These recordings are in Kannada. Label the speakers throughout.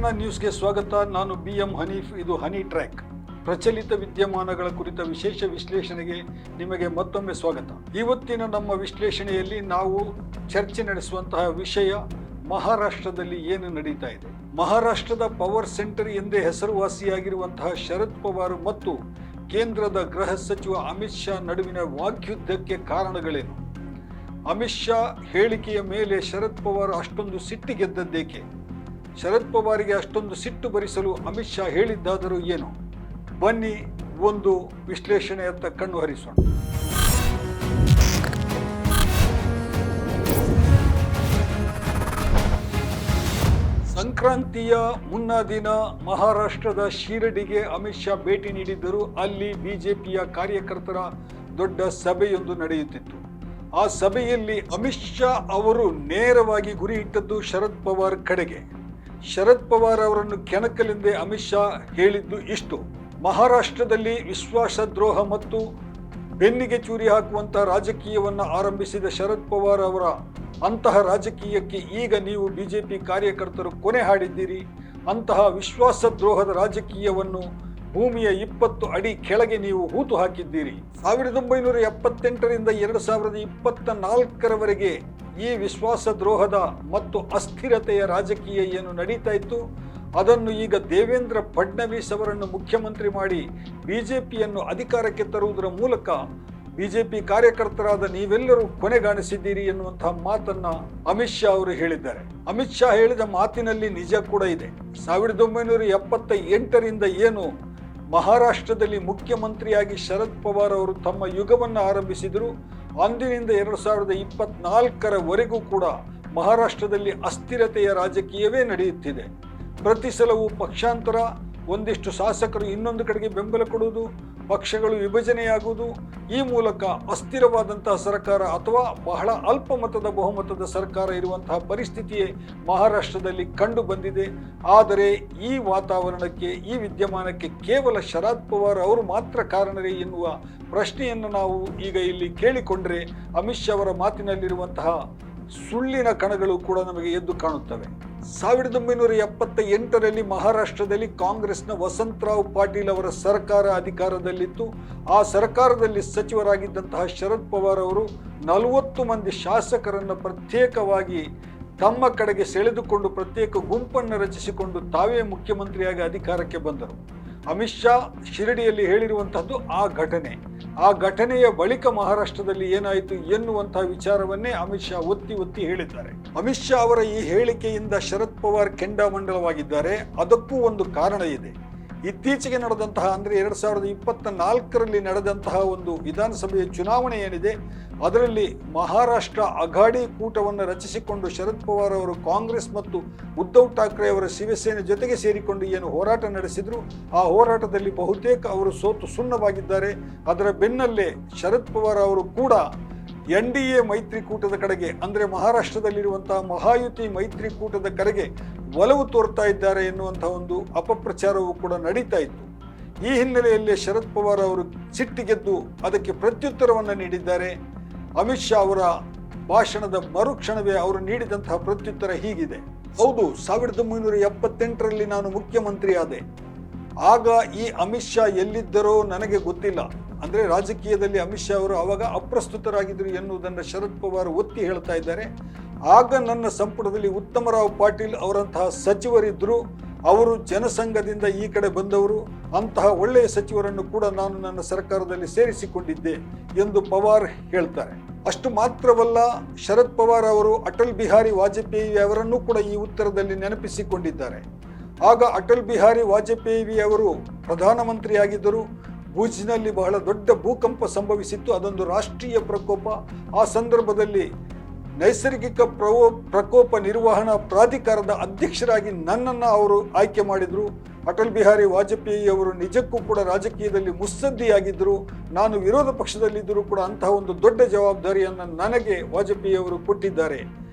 Speaker 1: ಸುವರ್ಣ ನ್ಯೂಸ್ಗೆ ಸ್ವಾಗತ. ನಾನು BM ಹನೀಫ್. ಇದು ಹನಿ ಟ್ರ್ಯಾಕ್. ಪ್ರಚಲಿತ ವಿದ್ಯಮಾನಗಳ ಕುರಿತ ವಿಶೇಷ ವಿಶ್ಲೇಷಣೆಗೆ ನಿಮಗೆ ಮತ್ತೊಮ್ಮೆ ಸ್ವಾಗತ. ಇವತ್ತಿನ ನಮ್ಮ ವಿಶ್ಲೇಷಣೆಯಲ್ಲಿ ನಾವು ಚರ್ಚೆ ನಡೆಸುವಂತಹ ವಿಷಯ ಮಹಾರಾಷ್ಟ್ರದಲ್ಲಿ ಏನು ನಡೀತಾ ಇದೆ. ಮಹಾರಾಷ್ಟ್ರದ ಪವರ್ ಸೆಂಟರ್ ಎಂದೇ ಹೆಸರುವಾಸಿಯಾಗಿರುವಂತಹ ಶರದ್ ಪವಾರ್ ಮತ್ತು ಕೇಂದ್ರದ ಗೃಹ ಸಚಿವ ಅಮಿತ್ ಶಾ ನಡುವಿನ ವಾಗ್ಯುದ್ಧಕ್ಕೆ ಕಾರಣಗಳೇನು? ಅಮಿತ್ ಶಾ ಹೇಳಿಕೆಯ ಮೇಲೆ ಶರದ್ ಪವಾರ್ ಅಷ್ಟೊಂದು ಸಿಟ್ಟಿಗೆದ್ದದ್ದೇಕೆ? ಶರದ್ ಪವಾರಿಗೆ ಅಷ್ಟೊಂದು ಸಿಟ್ಟು ಭರಿಸಲು ಅಮಿತ್ ಶಾ ಹೇಳಿದ್ದಾದರೂ ಏನು? ಬನ್ನಿ ಒಂದು ವಿಶ್ಲೇಷಣೆಯತ್ತ ಕಣ್ಣು ಹರಿಸೋಣ. ಸಂಕ್ರಾಂತಿಯ ಮುನ್ನಾ ದಿನ ಮಹಾರಾಷ್ಟ್ರದ ಶಿರಡಿಗೆ ಅಮಿತ್ ಶಾ ಭೇಟಿ ನೀಡಿದ್ದರು. ಅಲ್ಲಿ ಬಿಜೆಪಿಯ ಕಾರ್ಯಕರ್ತರ ದೊಡ್ಡ ಸಭೆಯೊಂದು ನಡೆಯುತ್ತಿತ್ತು. ಆ ಸಭೆಯಲ್ಲಿ ಅಮಿತ್ ಶಾ ಅವರು ನೇರವಾಗಿ ಗುರಿ ಇಟ್ಟದ್ದು ಶರದ್ ಪವಾರ್ ಕಡೆಗೆ. ಶರದ್ ಪವಾರ್ ಅವರನ್ನು ಕೆಣಕಲೆಂದೇ ಅಮಿತ್ ಶಾ ಹೇಳಿದ್ದು ಇಷ್ಟು: ಮಹಾರಾಷ್ಟ್ರದಲ್ಲಿ ವಿಶ್ವಾಸದ್ರೋಹ ಮತ್ತು ಬೆನ್ನಿಗೆ ಚೂರಿ ಹಾಕುವಂತಹ ರಾಜಕೀಯವನ್ನು ಆರಂಭಿಸಿದ ಶರದ್ ಪವಾರ್ ಅವರ ಅಂತಹ ರಾಜಕೀಯಕ್ಕೆ ಈಗ ನೀವು ಬಿಜೆಪಿ ಕಾರ್ಯಕರ್ತರು ಕೊನೆ ಹಾಡಿದ್ದೀರಿ. ಅಂತಹ ವಿಶ್ವಾಸದ್ರೋಹದ ರಾಜಕೀಯವನ್ನು ಭೂಮಿಯ 20 ಅಡಿ ಕೆಳಗೆ ನೀವು ಹೂತು ಹಾಕಿದ್ದೀರಿ. 1978ರಿಂದ 2024ರವರೆಗೆ ಈ ವಿಶ್ವಾಸದ್ರೋಹದ ಮತ್ತು ಅಸ್ಥಿರತೆಯ ರಾಜಕೀಯ ಏನು ನಡೀತಾ ಇತ್ತು, ಅದನ್ನು ಈಗ ದೇವೇಂದ್ರ ಫಡ್ನವೀಸ್ ಅವರನ್ನು ಮುಖ್ಯಮಂತ್ರಿ ಮಾಡಿ ಬಿಜೆಪಿಯನ್ನು ಅಧಿಕಾರಕ್ಕೆ ತರುವುದರ ಮೂಲಕ ಬಿಜೆಪಿ ಕಾರ್ಯಕರ್ತರಾದ ನೀವೆಲ್ಲರೂ ಕೊನೆಗಾಣಿಸಿದ್ದೀರಿ ಎನ್ನುವಂತಹ ಮಾತನ್ನ ಅಮಿತ್ ಶಾ ಅವರು ಹೇಳಿದ್ದಾರೆ. ಅಮಿತ್ ಶಾ ಹೇಳಿದ ಮಾತಿನಲ್ಲಿ ನಿಜ ಕೂಡ ಇದೆ. 1978ರಿಂದ ಏನು ಮಹಾರಾಷ್ಟ್ರದಲ್ಲಿ ಮುಖ್ಯಮಂತ್ರಿಯಾಗಿ ಶರದ್ ಪವಾರ್ ಅವರು ತಮ್ಮ ಯುಗವನ್ನು ಆರಂಭಿಸಿದರು, ಅಂದಿನಿಂದ 2024ರವರೆಗೂ ಕೂಡ ಮಹಾರಾಷ್ಟ್ರದಲ್ಲಿ ಅಸ್ಥಿರತೆಯ ರಾಜಕೀಯವೇ ನಡೆಯುತ್ತಿದೆ. ಪ್ರತಿ ಸಲವೂ ಪಕ್ಷಾಂತರ, ಒಂದಿಷ್ಟು ಶಾಸಕರು ಇನ್ನೊಂದು ಕಡೆಗೆ ಬೆಂಬಲ ಕೊಡುವುದು, ಪಕ್ಷಗಳು ವಿಭಜನೆಯಾಗುವುದು, ಈ ಮೂಲಕ ಅಸ್ಥಿರವಾದಂತಹ ಸರ್ಕಾರ ಅಥವಾ ಬಹಳ ಅಲ್ಪ ಮತದ ಬಹುಮತದ ಸರ್ಕಾರ ಇರುವಂತಹ ಪರಿಸ್ಥಿತಿಯೇ ಮಹಾರಾಷ್ಟ್ರದಲ್ಲಿ ಕಂಡು ಬಂದಿದೆ. ಆದರೆ ಈ ವಾತಾವರಣಕ್ಕೆ, ಈ ವಿದ್ಯಮಾನಕ್ಕೆ ಕೇವಲ ಶರದ್ ಪವಾರ್ ಅವರು ಮಾತ್ರ ಕಾರಣರೇ ಎನ್ನುವ ಪ್ರಶ್ನೆಯನ್ನು ನಾವು ಈಗ ಇಲ್ಲಿ ಕೇಳಿಕೊಂಡ್ರೆ ಅಮಿತ್ ಶಾ ಅವರ ಮಾತಿನಲ್ಲಿರುವಂತಹ ಸುಳ್ಳಿನ ಕಣಗಳು ಕೂಡ ನಮಗೆ ಎದ್ದು ಕಾಣುತ್ತವೆ. 1978ರಲ್ಲಿ ಮಹಾರಾಷ್ಟ್ರದಲ್ಲಿ ಕಾಂಗ್ರೆಸ್ನ ವಸಂತರಾವ್ ಪಾಟೀಲ್ ಅವರ ಸರ್ಕಾರ ಅಧಿಕಾರದಲ್ಲಿತ್ತು. ಆ ಸರ್ಕಾರದಲ್ಲಿ ಸಚಿವರಾಗಿದ್ದಂತಹ ಶರದ್ ಪವಾರ್ ಅವರು 40 ಮಂದಿ ಶಾಸಕರನ್ನು ಪ್ರತ್ಯೇಕವಾಗಿ ತಮ್ಮ ಕಡೆಗೆ ಸೆಳೆದುಕೊಂಡು ಪ್ರತ್ಯೇಕ ಗುಂಪನ್ನು ರಚಿಸಿಕೊಂಡು ತಾವೇ ಮುಖ್ಯಮಂತ್ರಿಯಾಗಿ ಅಧಿಕಾರಕ್ಕೆ ಬಂದರು. ಅಮಿತ್ ಶಾ ಶಿರಡಿಯಲ್ಲಿ ಹೇಳಿರುವಂತಹದ್ದು ಆ ಘಟನೆಯ ಬಳಿಕ ಮಹಾರಾಷ್ಟ್ರದಲ್ಲಿ ಏನಾಯಿತು ಎನ್ನುವಂತಹ ವಿಚಾರವನ್ನೇ ಅಮಿತ್ ಶಾ ಒತ್ತಿ ಹೇಳಿದ್ದಾರೆ. ಅಮಿತ್ ಶಾ ಅವರ ಈ ಹೇಳಿಕೆಯಿಂದ ಶರದ್ ಪವಾರ್ ಕೆಂಡಾಮಂಡಲವಾಗಿದ್ದಾರೆ. ಅದಕ್ಕೂ ಒಂದು ಕಾರಣ ಇದೆ. ಇತ್ತೀಚೆಗೆ ನಡೆದಂತಹ, ಅಂದರೆ 2024ರಲ್ಲಿ ನಡೆದಂತಹ ಒಂದು ವಿಧಾನಸಭೆಯ ಚುನಾವಣೆ ಏನಿದೆ, ಅದರಲ್ಲಿ ಮಹಾರಾಷ್ಟ್ರ ಅಘಾಡಿ ಕೂಟವನ್ನು ರಚಿಸಿಕೊಂಡು ಶರದ್ ಪವಾರ್ ಅವರು ಕಾಂಗ್ರೆಸ್ ಮತ್ತು ಉದ್ಧವ್ ಠಾಕ್ರೆ ಅವರ ಶಿವಸೇನೆ ಜೊತೆಗೆ ಸೇರಿಕೊಂಡು ಏನು ಹೋರಾಟ ನಡೆಸಿದ್ರು, ಆ ಹೋರಾಟದಲ್ಲಿ ಬಹುತೇಕ ಅವರು ಸೋತು ಸುಣ್ಣವಾಗಿದ್ದಾರೆ. ಅದರ ಬೆನ್ನಲ್ಲೇ ಶರದ್ ಪವಾರ್ ಅವರು ಕೂಡ NDA ಮೈತ್ರಿಕೂಟದ ಕಡೆಗೆ, ಅಂದರೆ ಮಹಾರಾಷ್ಟ್ರದಲ್ಲಿರುವಂತಹ ಮಹಾಯುತಿ ಮೈತ್ರಿಕೂಟದ ಕಡೆಗೆ ಒಲವು ತೋರ್ತಾ ಇದ್ದಾರೆ ಎನ್ನುವಂತಹ ಒಂದು ಅಪಪ್ರಚಾರವೂ ಕೂಡ ನಡೀತಾ ಇತ್ತು. ಈ ಹಿನ್ನೆಲೆಯಲ್ಲಿ ಶರದ್ ಪವಾರ್ ಅವರು ಸಿಟ್ಟಿಗೆದ್ದು ಅದಕ್ಕೆ ಪ್ರತ್ಯುತ್ತರವನ್ನು ನೀಡಿದ್ದಾರೆ. ಅಮಿತ್ ಶಾ ಅವರ ಭಾಷಣದ ಮರುಕ್ಷಣವೇ ಅವರು ನೀಡಿದಂತಹ ಪ್ರತ್ಯುತ್ತರ ಹೀಗಿದೆ: ಹೌದು, 1978ರಲ್ಲಿ ನಾನು ಮುಖ್ಯಮಂತ್ರಿ ಆದೆ. ಆಗ ಈ ಅಮಿತ್ ಶಾ ಎಲ್ಲಿದ್ದರೋ ನನಗೆ ಗೊತ್ತಿಲ್ಲ. ಅಂದರೆ ರಾಜಕೀಯದಲ್ಲಿ ಅಮಿತ್ ಶಾ ಅವರು ಆವಾಗ ಅಪ್ರಸ್ತುತರಾಗಿದ್ದರು ಎನ್ನುವುದನ್ನು ಶರದ್ ಪವಾರ್ ಒತ್ತಿ ಹೇಳ್ತಾ ಇದ್ದಾರೆ. ಆಗ ನನ್ನ ಸಂಪುಟದಲ್ಲಿ ಉತ್ತಮರಾವ್ ಪಾಟೀಲ್ ಅವರಂತಹ ಸಚಿವರಿದ್ದರು. ಅವರು ಜನಸಂಘದಿಂದ ಈ ಕಡೆ ಬಂದವರು. ಅಂತಹ ಒಳ್ಳೆಯ ಸಚಿವರನ್ನು ಕೂಡ ನಾನು ನನ್ನ ಸರ್ಕಾರದಲ್ಲಿ ಸೇರಿಸಿಕೊಂಡಿದ್ದೆ ಎಂದು ಪವಾರ್ ಹೇಳ್ತಾರೆ. ಅಷ್ಟು ಮಾತ್ರವಲ್ಲ, ಶರದ್ ಪವಾರ್ ಅವರು ಅಟಲ್ ಬಿಹಾರಿ ವಾಜಪೇಯಿ ಅವರನ್ನು ಕೂಡ ಈ ಉತ್ತರದಲ್ಲಿ ನೆನಪಿಸಿಕೊಂಡಿದ್ದಾರೆ. ಆಗ ಅಟಲ್ ಬಿಹಾರಿ ವಾಜಪೇಯಿ ಅವರು ಪ್ರಧಾನಮಂತ್ರಿಯಾಗಿದ್ದರು. ಭುಜ್ನಲ್ಲಿ ಬಹಳ ದೊಡ್ಡ ಭೂಕಂಪ ಸಂಭವಿಸಿತ್ತು. ಅದೊಂದು ರಾಷ್ಟ್ರೀಯ ಪ್ರಕೋಪ. ಆ ಸಂದರ್ಭದಲ್ಲಿ ನೈಸರ್ಗಿಕ ಪ್ರಕೋಪ ನಿರ್ವಹಣಾ ಪ್ರಾಧಿಕಾರದ ಅಧ್ಯಕ್ಷರಾಗಿ ನನ್ನನ್ನು ಅವರು ಆಯ್ಕೆ ಮಾಡಿದರು. ಅಟಲ್ ಬಿಹಾರಿ ವಾಜಪೇಯಿ ಅವರು ನಿಜಕ್ಕೂ ಕೂಡ ರಾಜಕೀಯದಲ್ಲಿ ಮುತ್ಸದ್ದಿಯಾಗಿದ್ದರು. ನಾನು ವಿರೋಧ ಪಕ್ಷದಲ್ಲಿದ್ದರೂ ಕೂಡ ಅಂತಹ ಒಂದು ದೊಡ್ಡ ಜವಾಬ್ದಾರಿಯನ್ನು ನನಗೆ ವಾಜಪೇಯಿ ಅವರು ಕೊಟ್ಟಿದ್ದಾರೆ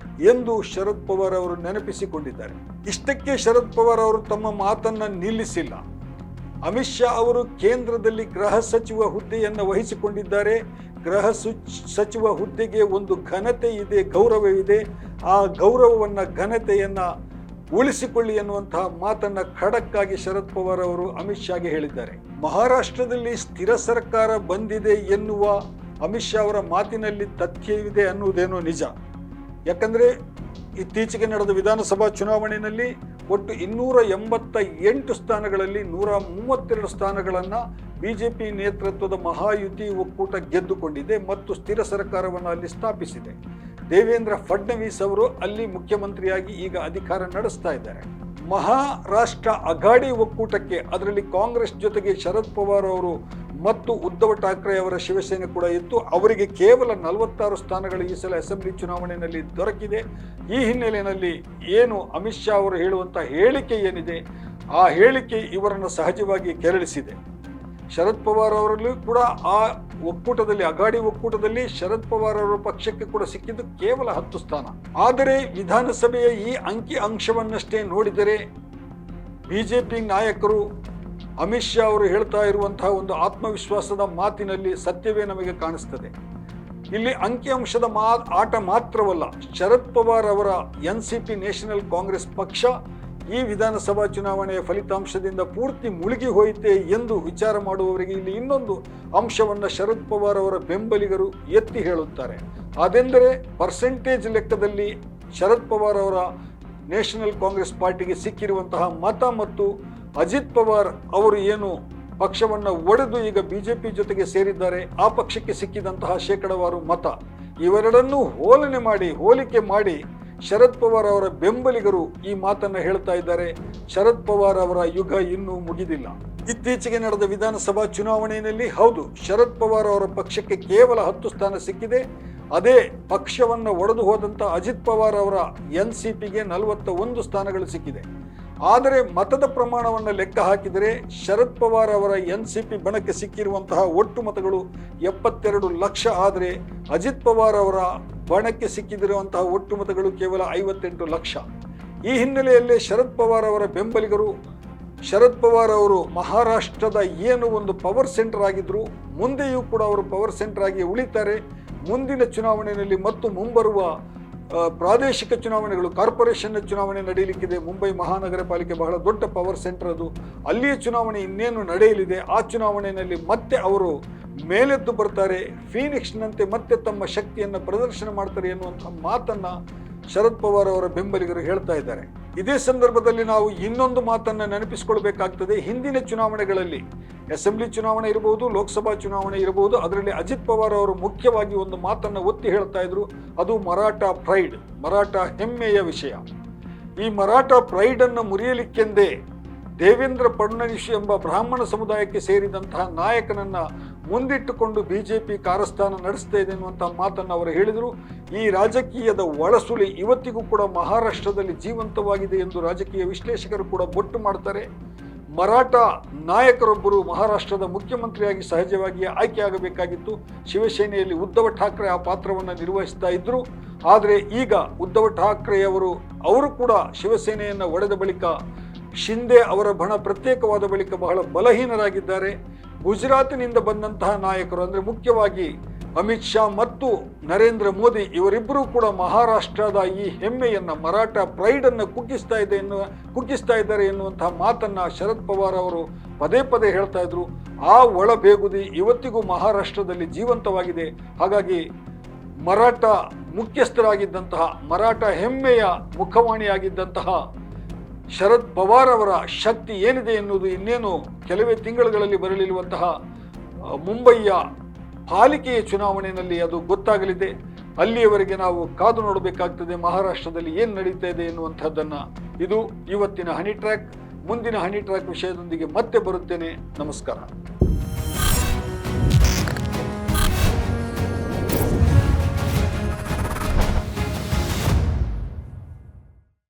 Speaker 1: ಎಂದು ಶರದ್ ಪವಾರ್ ಅವರು ನೆನಪಿಸಿಕೊಂಡಿದ್ದಾರೆ. ಇಷ್ಟಕ್ಕೆ ಶರದ್ ಪವಾರ್ ಅವರು ತಮ್ಮ ಮಾತನ್ನು ನಿಲ್ಲಿಸಿಲ್ಲ. ಅಮಿತ್ ಶಾ ಅವರು ಕೇಂದ್ರದಲ್ಲಿ ಗೃಹ ಸಚಿವ ಹುದ್ದೆಯನ್ನು ವಹಿಸಿಕೊಂಡಿದ್ದಾರೆ. ಗೃಹ ಸಚಿವ ಹುದ್ದೆಗೆ ಒಂದು ಘನತೆ ಇದೆ, ಗೌರವವಿದೆ. ಆ ಗೌರವವನ್ನು, ಘನತೆಯನ್ನು ಉಳಿಸಿಕೊಳ್ಳಿ ಎನ್ನುವಂತಹ ಮಾತನ್ನ ಖಡಕ್ ಆಗಿ ಶರದ್ ಪವಾರ್ ಅವರು ಅಮಿತ್ ಶಾಗೆ ಹೇಳಿದ್ದಾರೆ. ಮಹಾರಾಷ್ಟ್ರದಲ್ಲಿ ಸ್ಥಿರ ಸರ್ಕಾರ ಬಂದಿದೆ ಎನ್ನುವ ಅಮಿತ್ ಶಾ ಅವರ ಮಾತಿನಲ್ಲಿ ತಥ್ಯವಿದೆ ಅನ್ನುವುದೇನೋ ನಿಜ. ಯಾಕಂದ್ರೆ ಇತ್ತೀಚೆಗೆ ನಡೆದ ವಿಧಾನಸಭಾ ಚುನಾವಣೆಯಲ್ಲಿ ಒಟ್ಟು 288 ಸ್ಥಾನಗಳಲ್ಲಿ 132 ಸ್ಥಾನಗಳನ್ನು ಬಿಜೆಪಿ ನೇತೃತ್ವದ ಮಹಾಯುತಿ ಒಕ್ಕೂಟ ಗೆದ್ದುಕೊಂಡಿದೆ ಮತ್ತು ಸ್ಥಿರ ಸರ್ಕಾರವನ್ನು ಅಲ್ಲಿ ಸ್ಥಾಪಿಸಿದೆ. ದೇವೇಂದ್ರ ಫಡ್ನವೀಸ್ ಅವರು ಅಲ್ಲಿ ಮುಖ್ಯಮಂತ್ರಿಯಾಗಿ ಈಗ ಅಧಿಕಾರ ನಡೆಸ್ತಾ ಇದ್ದಾರೆ. ಮಹಾರಾಷ್ಟ್ರ ಅಘಾಡಿ ಒಕ್ಕೂಟಕ್ಕೆ, ಅದರಲ್ಲಿ ಕಾಂಗ್ರೆಸ್ ಜೊತೆಗೆ ಶರದ್ ಪವಾರ್ ಅವರು ಮತ್ತು ಉದ್ಧವ್ ಠಾಕ್ರೆ ಅವರ ಶಿವಸೇನೆ ಕೂಡ ಇತ್ತು. ಅವರಿಗೆ ಕೇವಲ 46 ಸ್ಥಾನಗಳು ಈ ಸಲ ಅಸೆಂಬ್ಲಿ ಚುನಾವಣೆಯಲ್ಲಿ ದೊರಕಿದೆ. ಈ ಹಿನ್ನೆಲೆಯಲ್ಲಿ ಏನು ಅಮಿತ್ ಶಾ ಅವರು ಹೇಳುವಂಥ ಹೇಳಿಕೆ ಏನಿದೆ, ಆ ಹೇಳಿಕೆ ಇವರನ್ನು ಸಹಜವಾಗಿ ಕೆರಳಿಸಿದೆ. ಶರದ್ ಪವಾರ್ ಅವರಲ್ಲೂ ಕೂಡ ಆ ಒಕ್ಕೂಟದಲ್ಲಿ, ಅಘಾಡಿ ಒಕ್ಕೂಟದಲ್ಲಿ ಶರದ್ ಪವಾರ್ ಅವರ ಪಕ್ಷಕ್ಕೆ ಕೂಡ ಸಿಕ್ಕಿದ್ದು ಕೇವಲ 10 ಸ್ಥಾನ. ಆದರೆ ವಿಧಾನಸಭೆಯ ಈ ಅಂಕಿ ಅಂಶವನ್ನಷ್ಟೇ ನೋಡಿದರೆ ಬಿಜೆಪಿ ನಾಯಕರು ಅಮಿತ್ ಶಾ ಅವರು ಹೇಳ್ತಾ ಇರುವಂತಹ ಒಂದು ಆತ್ಮವಿಶ್ವಾಸದ ಮಾತಿನಲ್ಲಿ ಸತ್ಯವೇ ನಮಗೆ ಕಾಣಿಸ್ತದೆ. ಇಲ್ಲಿ ಅಂಕಿಅಂಶದ ಆಟ ಮಾತ್ರವಲ್ಲ, ಶರದ್ ಪವಾರ್ ಅವರ NCP ನ್ಯಾಷನಲ್ ಕಾಂಗ್ರೆಸ್ ಪಕ್ಷ ಈ ವಿಧಾನಸಭಾ ಚುನಾವಣೆಯ ಫಲಿತಾಂಶದಿಂದ ಪೂರ್ತಿ ಮುಳುಗಿ ಹೋಯಿತೆ ಎಂದು ವಿಚಾರ ಮಾಡುವವರಿಗೆ ಇಲ್ಲಿ ಇನ್ನೊಂದು ಅಂಶವನ್ನು ಶರದ್ ಪವಾರ್ ಅವರ ಬೆಂಬಲಿಗರು ಎತ್ತಿ ಹೇಳುತ್ತಾರೆ. ಅದೆಂದರೆ ಪರ್ಸೆಂಟೇಜ್ ಲೆಕ್ಕದಲ್ಲಿ ಶರದ್ ಪವಾರ್ ಅವರ ನ್ಯಾಷನಲ್ ಕಾಂಗ್ರೆಸ್ ಪಾರ್ಟಿಗೆ ಸಿಕ್ಕಿರುವಂತಹ ಮತ ಮತ್ತು ಅಜಿತ್ ಪವಾರ್ ಅವರು ಏನು ಪಕ್ಷವನ್ನು ಒಡೆದು ಈಗ ಬಿಜೆಪಿ ಜೊತೆಗೆ ಸೇರಿದ್ದಾರೆ, ಆ ಪಕ್ಷಕ್ಕೆ ಸಿಕ್ಕಿದಂತಹ ಶೇಕಡವಾರು ಮತ, ಇವೆರಡನ್ನೂ ಹೋಲಿಕೆ ಮಾಡಿ ಶರದ್ ಪವಾರ್ ಅವರ ಬೆಂಬಲಿಗರು ಈ ಮಾತನ್ನ ಹೇಳ್ತಾ ಇದ್ದಾರೆ. ಶರದ್ ಪವಾರ್ ಅವರ ಯುಗ ಇನ್ನೂ ಮುಗಿದಿಲ್ಲ. ಇತ್ತೀಚೆಗೆ ನಡೆದ ವಿಧಾನಸಭಾ ಚುನಾವಣೆಯಲ್ಲಿ ಹೌದು, ಶರದ್ ಪವಾರ್ ಅವರ ಪಕ್ಷಕ್ಕೆ ಕೇವಲ 10 ಸ್ಥಾನ ಸಿಕ್ಕಿದೆ. ಅದೇ ಪಕ್ಷವನ್ನು ಒಡೆದು ಹೋದಂಥ ಅಜಿತ್ ಪವಾರ್ ಅವರ NCPಗೆ 41 ಸ್ಥಾನಗಳು ಸಿಕ್ಕಿದೆ. ಆದರೆ ಮತದ ಪ್ರಮಾಣವನ್ನು ಲೆಕ್ಕ ಹಾಕಿದರೆ ಶರದ್ ಪವಾರ್ ಅವರ NCP ಬಣಕ್ಕೆ ಸಿಕ್ಕಿರುವಂತಹ ಒಟ್ಟು ಮತಗಳು 72 ಲಕ್ಷ. ಆದರೆ ಅಜಿತ್ ಪವಾರ್ ಅವರ ಬಣಕ್ಕೆ ಸಿಕ್ಕಿದಿರುವಂತಹ ಒಟ್ಟು ಮತಗಳು ಕೇವಲ 58 ಲಕ್ಷ. ಈ ಹಿನ್ನೆಲೆಯಲ್ಲಿ ಶರದ್ ಪವಾರ್ ಅವರ ಬೆಂಬಲಿಗರು, ಶರದ್ ಪವಾರ್ ಅವರು ಮಹಾರಾಷ್ಟ್ರದ ಏನು ಒಂದು ಪವರ್ ಸೆಂಟರ್ ಆಗಿದ್ರು, ಮುಂದೆಯೂ ಕೂಡ ಅವರು ಪವರ್ ಸೆಂಟರ್ ಆಗಿ ಉಳಿತಾರೆ. ಮುಂದಿನ ಚುನಾವಣೆಯಲ್ಲಿ ಮತ್ತು ಮುಂಬರುವ ಪ್ರಾದೇಶಿಕ ಚುನಾವಣೆಗಳು, ಕಾರ್ಪೊರೇಷನ್ ಚುನಾವಣೆ ನಡೆಯಲಿಕ್ಕಿದೆ. ಮುಂಬೈ ಮಹಾನಗರ ಪಾಲಿಕೆ ಬಹಳ ದೊಡ್ಡ ಪವರ್ ಸೆಂಟರ್ ಅದು. ಅಲ್ಲಿಯ ಚುನಾವಣೆ ಇನ್ನೇನು ನಡೆಯಲಿದೆ. ಆ ಚುನಾವಣೆಯಲ್ಲಿ ಮತ್ತೆ ಅವರು ಮೇಲೆದ್ದು ಬರ್ತಾರೆ, ಫೀನಿಕ್ಸ್ನಂತೆ ಮತ್ತೆ ತಮ್ಮ ಶಕ್ತಿಯನ್ನು ಪ್ರದರ್ಶನ ಮಾಡ್ತಾರೆ ಎನ್ನುವಂಥ ಮಾತನ್ನ ಶರದ್ ಪವಾರ್ ಅವರ ಬೆಂಬಲಿಗರು ಹೇಳ್ತಾ ಇದ್ದಾರೆ. ಇದೇ ಸಂದರ್ಭದಲ್ಲಿ ನಾವು ಇನ್ನೊಂದು ಮಾತನ್ನು ನೆನಪಿಸಿಕೊಳ್ಬೇಕಾಗ್ತದೆ. ಹಿಂದಿನ ಚುನಾವಣೆಗಳಲ್ಲಿ ಅಸೆಂಬ್ಲಿ ಚುನಾವಣೆ ಇರಬಹುದು, ಲೋಕಸಭಾ ಚುನಾವಣೆ ಇರಬಹುದು, ಅದರಲ್ಲಿ ಅಜಿತ್ ಪವಾರ್ ಅವರು ಮುಖ್ಯವಾಗಿ ಒಂದು ಮಾತನ್ನು ಒತ್ತಿ ಹೇಳ್ತಾ ಇದ್ರು. ಅದು ಮರಾಠ ಪ್ರೈಡ್, ಮರಾಠ ಹೆಮ್ಮೆಯ ವಿಷಯ. ಈ ಮರಾಠ ಪ್ರೈಡ್ ಅನ್ನು ಮುರಿಯಲಿಕ್ಕೆಂದೇ ದೇವೇಂದ್ರ ಫಡ್ನವೀಸ್ ಎಂಬ ಬ್ರಾಹ್ಮಣ ಸಮುದಾಯಕ್ಕೆ ಸೇರಿದಂತಹ ನಾಯಕನನ್ನ ಮುಂದಿಟ್ಟುಕೊಂಡು ಬಿಜೆಪಿ ಕಾರಸ್ಥಾನ ನಡೆಸ್ತಾ ಇದೆ ಎನ್ನುವಂತಹ ಮಾತನ್ನು ಅವರು ಹೇಳಿದರು. ಈ ರಾಜಕೀಯದ ಒಳಸುಳಿ ಇವತ್ತಿಗೂ ಕೂಡ ಮಹಾರಾಷ್ಟ್ರದಲ್ಲಿ ಜೀವಂತವಾಗಿದೆ ಎಂದು ರಾಜಕೀಯ ವಿಶ್ಲೇಷಕರು ಕೂಡ ಬೊಟ್ಟು ಮಾಡ್ತಾರೆ. ಮರಾಠ ನಾಯಕರೊಬ್ಬರು ಮಹಾರಾಷ್ಟ್ರದ ಮುಖ್ಯಮಂತ್ರಿಯಾಗಿ ಸಹಜವಾಗಿ ಆಯ್ಕೆಯಾಗಬೇಕಾಗಿತ್ತು. ಶಿವಸೇನೆಯಲ್ಲಿ ಉದ್ಧವ್ ಠಾಕ್ರೆ ಆ ಪಾತ್ರವನ್ನು ನಿರ್ವಹಿಸ್ತಾ ಇದ್ರು. ಆದರೆ ಈಗ ಉದ್ಧವ್ ಠಾಕ್ರೆ ಅವರು ಕೂಡ ಶಿವಸೇನೆಯನ್ನು ಒಡೆದ ಬಳಿಕ, ಶಿಂದೆ ಅವರ ಬಣ ಪ್ರತ್ಯೇಕವಾದ ಬಳಿಕ ಬಹಳ ಬಲಹೀನರಾಗಿದ್ದಾರೆ. ಗುಜರಾತಿನಿಂದ ಬಂದಂತಹ ನಾಯಕರು ಅಂದರೆ ಮುಖ್ಯವಾಗಿ ಅಮಿತ್ ಶಾ ಮತ್ತು ನರೇಂದ್ರ ಮೋದಿ ಇವರಿಬ್ಬರೂ ಕೂಡ ಮಹಾರಾಷ್ಟ್ರದ ಈ ಹೆಮ್ಮೆಯನ್ನು, ಮರಾಠ ಪ್ರೈಡನ್ನು ಕುಗ್ಗಿಸ್ತಾ ಇದ್ದಾರೆ ಎನ್ನುವಂತಹ ಮಾತನ್ನು ಶರದ್ ಪವಾರ್ ಅವರು ಪದೇ ಪದೇ ಹೇಳ್ತಾ ಇದ್ರು. ಆ ಒಳಬೇಗುದಿ ಇವತ್ತಿಗೂ ಮಹಾರಾಷ್ಟ್ರದಲ್ಲಿ ಜೀವಂತವಾಗಿದೆ. ಹಾಗಾಗಿ ಮರಾಠ ಮುಖ್ಯಸ್ಥರಾಗಿದ್ದಂತಹ, ಮರಾಠ ಹೆಮ್ಮೆಯ ಮುಖವಾಣಿಯಾಗಿದ್ದಂತಹ ಶರದ್ ಪವಾರ್ ಅವರ ಶಕ್ತಿ ಏನಿದೆ ಎನ್ನುವುದು ಇನ್ನೇನು ಕೆಲವೇ ತಿಂಗಳುಗಳಲ್ಲಿ ಬರಲಿರುವಂತಹ ಮುಂಬಯಿಯ ಪಾಲಿಕೆಯ ಚುನಾವಣೆಯಲ್ಲಿ ಅದು ಗೊತ್ತಾಗಲಿದೆ. ಅಲ್ಲಿಯವರೆಗೆ ನಾವು ಕಾದು ನೋಡಬೇಕಾಗ್ತದೆ ಮಹಾರಾಷ್ಟ್ರದಲ್ಲಿ ಏನು ನಡೀತಾ ಇದೆ ಎನ್ನುವಂಥದ್ದನ್ನು. ಇದು ಇವತ್ತಿನ ಹನಿ ಟ್ರ್ಯಾಕ್. ಮುಂದಿನ ಹನಿ ಟ್ರ್ಯಾಕ್ ವಿಷಯದೊಂದಿಗೆ ಮತ್ತೆ ಬರುತ್ತೇನೆ. ನಮಸ್ಕಾರ.